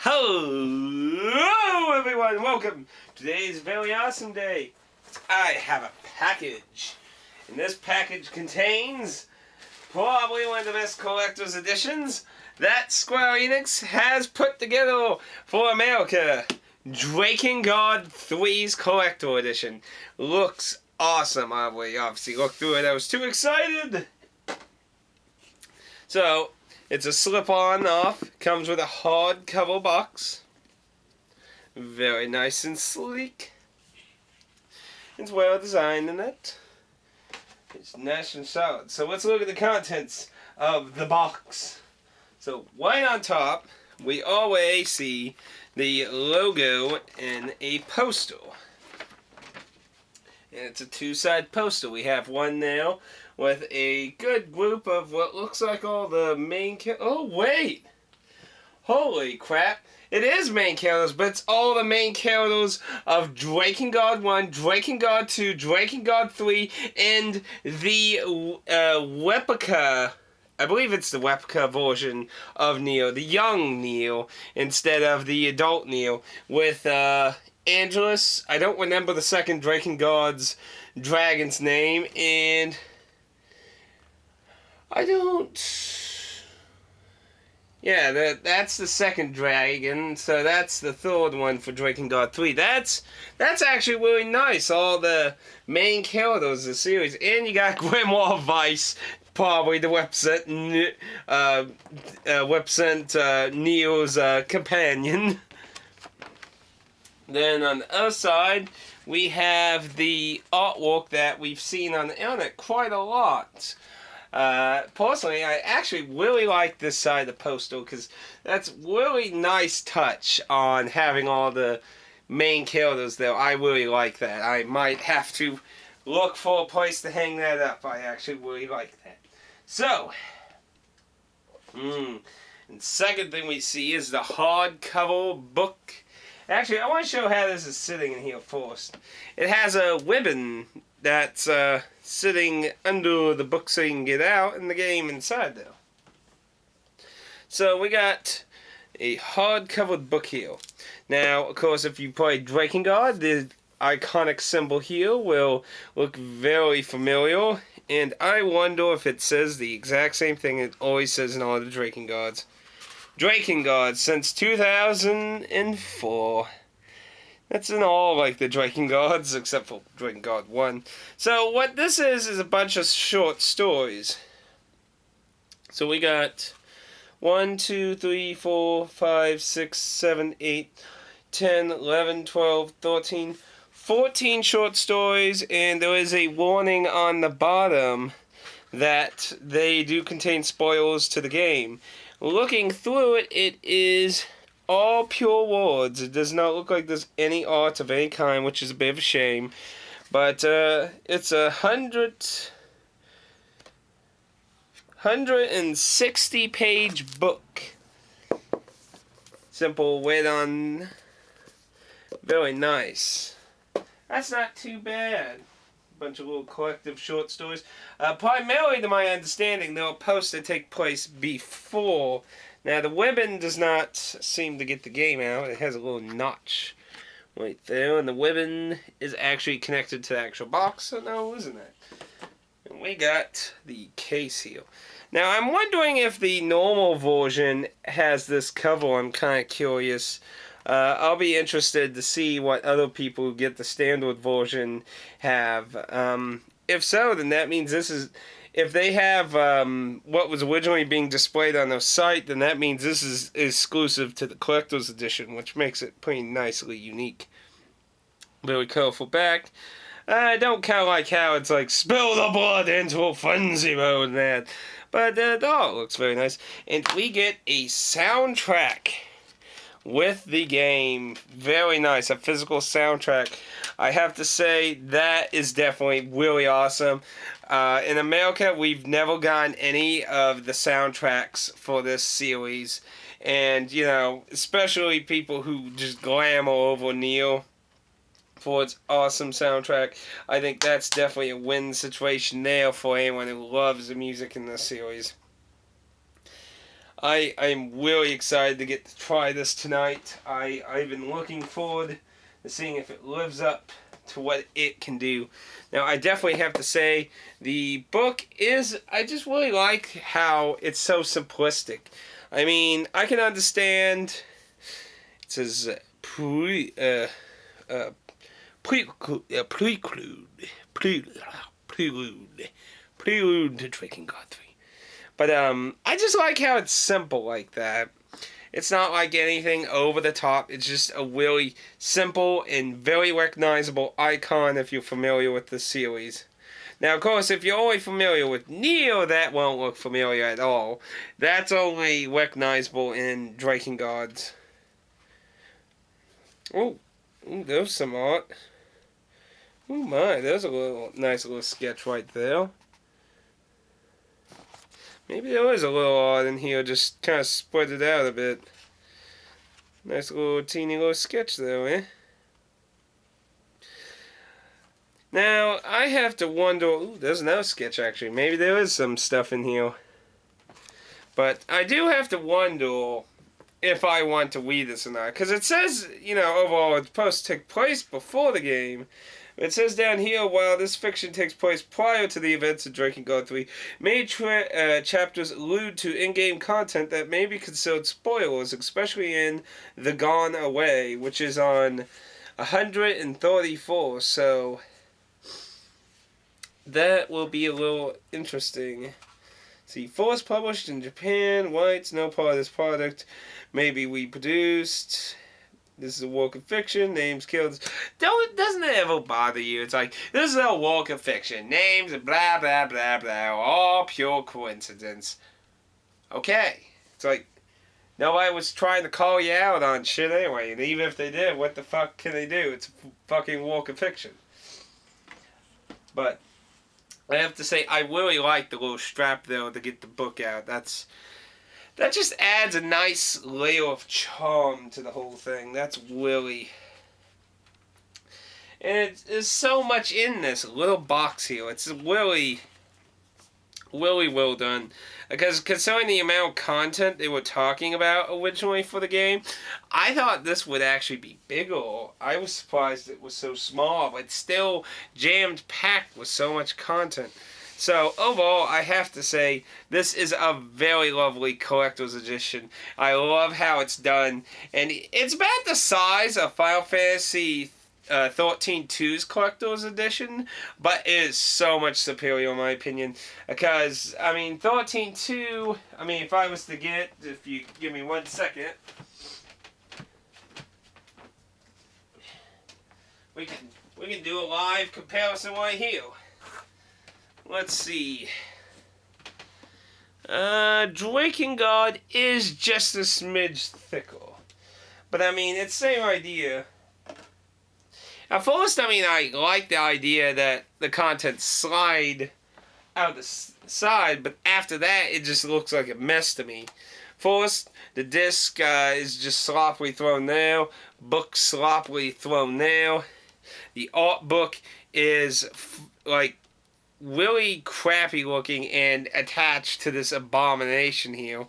Hello everyone, welcome. Today's a very awesome day. I have a package. And this package contains probably one of the best collector's editions that Square Enix has put together for America. Drakengard 3's Collector Edition. Looks awesome. We obviously looked through it. I was too excited. So, it's a slip-on off. Comes with a hardcover box. Very nice and sleek. It's well designed in it. It's nice and solid. So let's look at the contents of the box. So right on top, we always see the logo in a postal. And it's a two-side postal. We have one now with a good group of what looks like all the main oh wait! Holy crap! It is main characters, but it's all the main characters of Drakengard 1, Drakengard 2, Drakengard 3, and the replica, I believe it's the replica version of Neo, the young Neo, instead of the adult Neo, with Angelus. I don't remember the second Drakengard's dragon's name, and I don't... Yeah, that's the second dragon, so that's the third one for Drakengard 3. That's actually really nice, all the main characters of the series. And you got Grimoire Vice, probably the represent Neo's companion. Then on the other side, we have the artwork that we've seen on the internet quite a lot. Personally, I actually really like this side of the postal because that's really nice touch on having all the main characters there. I really like that. I might have to look for a place to hang that up. I actually really like that. So, and second thing we see is the hardcover book. Actually, I want to show how this is sitting in here first. It has a ribbon that's sitting under the book so you can get out, and the game inside there. So we got a hard-covered book here. Now, of course, if you play Drakengard, the iconic symbol here will look very familiar, and I wonder if it says the exact same thing it always says in all the Drakengards. Drakengard since 2004. That's in all like the Drakengards, except for Drakengard 1. So what this is a bunch of short stories. So we got 1, 2, 3, 4, 5, 6, 7, 8, 10, 11, 12, 13, 14 short stories, and there is a warning on the bottom that they do contain spoilers to the game. Looking through it, it is all pure words. It does not look like there's any art of any kind, which is a bit of a shame. But it's a 160-page book. Simple, weight on, very nice. That's not too bad. Bunch of little collective short stories. Primarily, to my understanding, they're supposed to take place before. Now, the ribbon does not seem to get the game out. It has a little notch right there, and the ribbon is actually connected to the actual box, so no, isn't it? And we got the case here. Now, I'm wondering if the normal version has this cover. I'm kind of curious. I'll be interested to see what other people who get the standard version have. If so, then that means this is... If they have what was originally being displayed on their site, then that means this is exclusive to the collector's edition, which makes it pretty nicely unique. Very colorful back. I don't kind of like how it's like, spill the blood into a frenzy mode and that. But the art looks very nice. And we get a soundtrack with the game. Very nice. A physical soundtrack. I have to say, that is definitely really awesome. In America, we've never gotten any of the soundtracks for this series. And, you know, especially people who just glamour over Neo for its awesome soundtrack. I think that's definitely a win situation there for anyone who loves the music in this series. I'm really excited to get to try this tonight. I've been looking forward to seeing if it lives up to what it can do. Now, I definitely have to say, the book is, I just really like how it's so simplistic. I mean, I can understand, it says, prelude to Drakengard 3. But I just like how it's simple like that. It's not like anything over the top. It's just a really simple and very recognizable icon if you're familiar with the series. Now, of course, if you're only familiar with Neo, that won't look familiar at all. That's only recognizable in Drakengard's. Oh, there's some art. Oh my, there's a nice little sketch right there. Maybe there is a little art in here, just kind of spread it out a bit. Nice little teeny little sketch there, eh? Now, I have to wonder, ooh, there's no sketch actually. Maybe there is some stuff in here. But I do have to wonder if I want to read this or not. Because it says, you know, overall it's supposed to take place before the game. It says down here, while this fiction takes place prior to the events of Drakengard 3, many chapters allude to in-game content that may be considered spoilers, especially in The Gone Away, which is on 134, so that will be a little interesting. See, first published in Japan, whites, no part of this product may be reproduced. This is a work of fiction. Names killed. Doesn't it ever bother you? It's like, this is a work of fiction. Names and blah, blah, blah, blah. All pure coincidence. Okay. It's like, nobody was trying to call you out on shit anyway. And even if they did, what the fuck can they do? It's a fucking work of fiction. But I have to say, I really like the little strap, though, to get the book out. That just adds a nice layer of charm to the whole thing. That's really... And there's so much in this little box here. It's really, really well done. Because considering the amount of content they were talking about originally for the game, I thought this would actually be bigger. I was surprised it was so small, but still jammed packed with so much content. So, overall, I have to say, this is a very lovely collector's edition. I love how it's done. And it's about the size of Final Fantasy 13-2's collector's edition, but it is so much superior in my opinion. Because, I mean, 13-2, I mean, if I was to get, if you give me 1 second, we can do a live comparison right here. Let's see. Drakengard is just a smidge thicker. But I mean, it's the same idea. At first, I mean, I like the idea that the contents slide out the side, but after that, it just looks like a mess to me. First, the disc is just sloppily thrown there. Book sloppily thrown there. The art book is like really crappy looking and attached to this abomination here.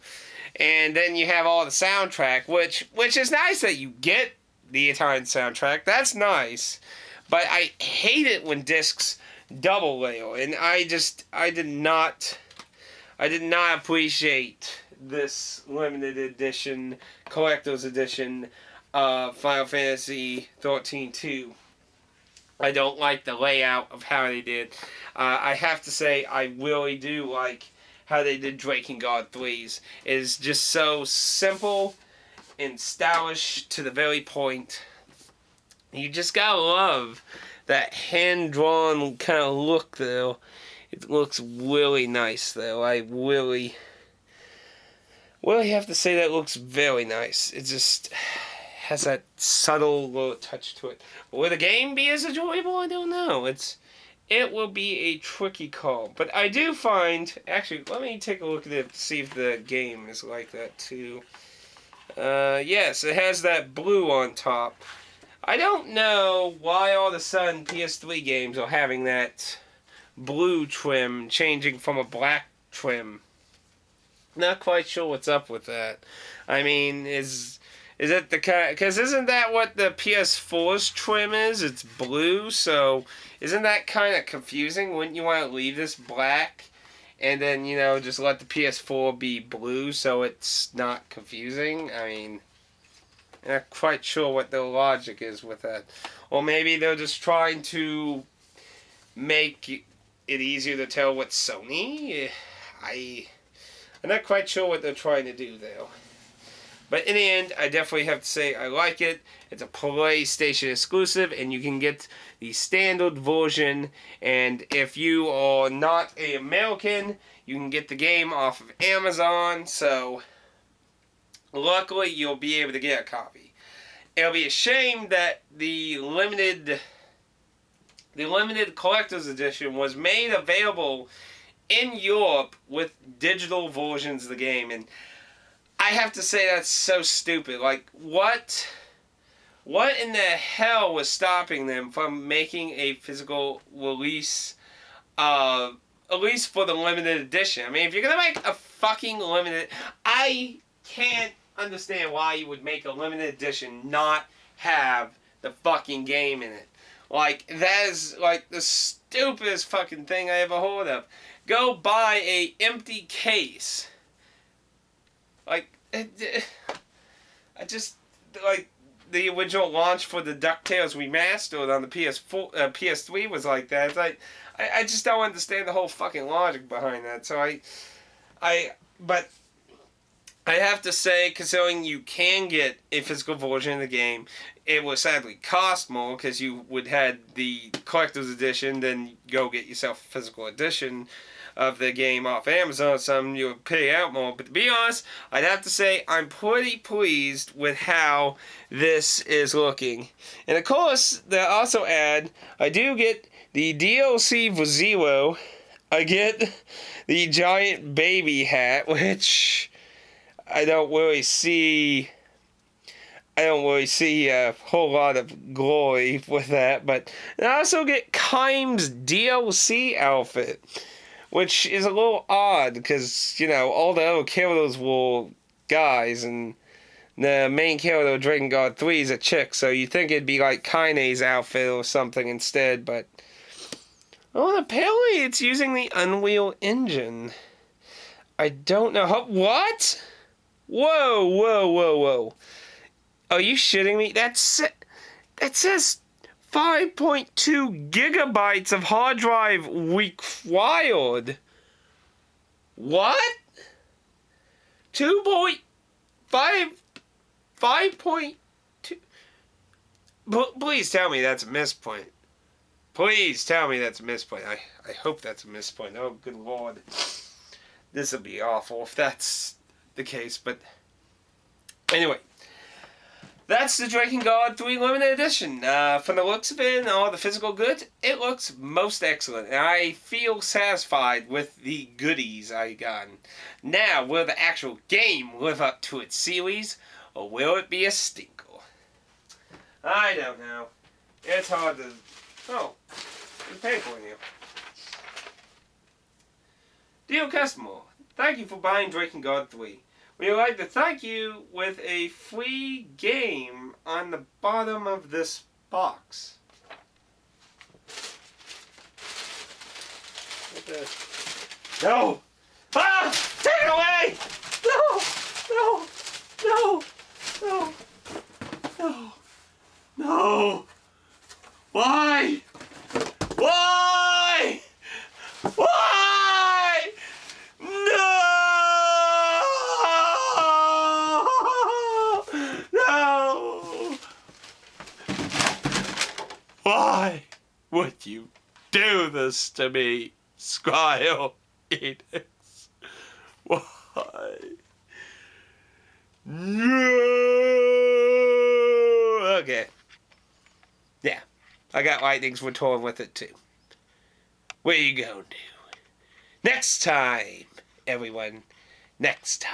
And then you have all the soundtrack, which is nice that you get the Italian soundtrack. That's nice. But I hate it when discs double layer. And I did not appreciate this limited edition, collector's edition of Final Fantasy 13-2. I don't like the layout of how they did. I have to say, I really do like how they did Drakengard 3's. It is just so simple and stylish to the very point. You just gotta love that hand-drawn kind of look, though. It looks really nice, though. I really have to say that looks very nice. It just has that subtle little touch to it. Will the game be as enjoyable? I don't know. It will be a tricky call. But I do find... Actually, let me take a look at it to see if the game is like that, too. Yes, it has that blue on top. I don't know why all of a sudden PS3 games are having that blue trim changing from a black trim. Not quite sure what's up with that. I mean, is it the kind? Because isn't that what the PS4's trim is? It's blue, so isn't that kind of confusing? Wouldn't you want to leave this black, and then just let the PS4 be blue so it's not confusing? I mean, I'm not quite sure what the logic is with that. Or maybe they're just trying to make it easier to tell what's Sony. I'm not quite sure what they're trying to do though. But in the end, I definitely have to say I like it. It's a PlayStation exclusive, and you can get the standard version. And if you are not an American, you can get the game off of Amazon. So luckily, you'll be able to get a copy. It'll be a shame that the limited collector's edition was made available in Europe with digital versions of the game, and I have to say that's so stupid. Like, what in the hell was stopping them from making a physical release, at least for the limited edition? I mean, if you're gonna make a fucking limited, I can't understand why you would make a limited edition not have the fucking game in it. Like, that is like the stupidest fucking thing I ever heard of. Go buy a empty case. Like, I just, like, the original launch for the DuckTales Remastered on the PS3 was like that. It's like, I just don't understand the whole fucking logic behind that. So but I have to say, considering you can get a physical version of the game, it will sadly cost more because you would had the collector's edition, then go get yourself a physical edition of the game off Amazon or something, you'll pay out more. But to be honest, I'd have to say I'm pretty pleased with how this is looking. And of course, they also add, I do get the DLC for Zero. I get the giant baby hat, which I don't really see a whole lot of glory with that. But I also get Kime's DLC outfit, which is a little odd because, all the other characters were guys and the main character of Drakengard 3 is a chick, so you'd think it'd be like Kaine's outfit or something instead, but apparently it's using the Unreal Engine. I don't know how. What? Whoa. Are you shitting me? That says 5.2 gigabytes of hard drive required. What? 5.2? Please tell me that's a misprint. Please tell me that's a misprint. I hope that's a misprint. Oh, good lord. This will be awful if that's the case, but anyway. That's the Drakengard 3 Limited Edition. From the looks of it and all the physical goods, it looks most excellent. And I feel satisfied with the goodies I gotten. Now, will the actual game live up to its series, or will it be a stinker? I don't know. It's hard to... Oh, there's paper in here. Dear customer, thank you for buying Drakengard 3. We would like to thank you with a free game on the bottom of this box. What the? No! Ah! Take it away! No! Why? Why? No! Why would you do this to me, Squire Enix? Why? No! Okay. Yeah. I got lightnings returned with it too. What are you gonna do? Next time, everyone. Next time.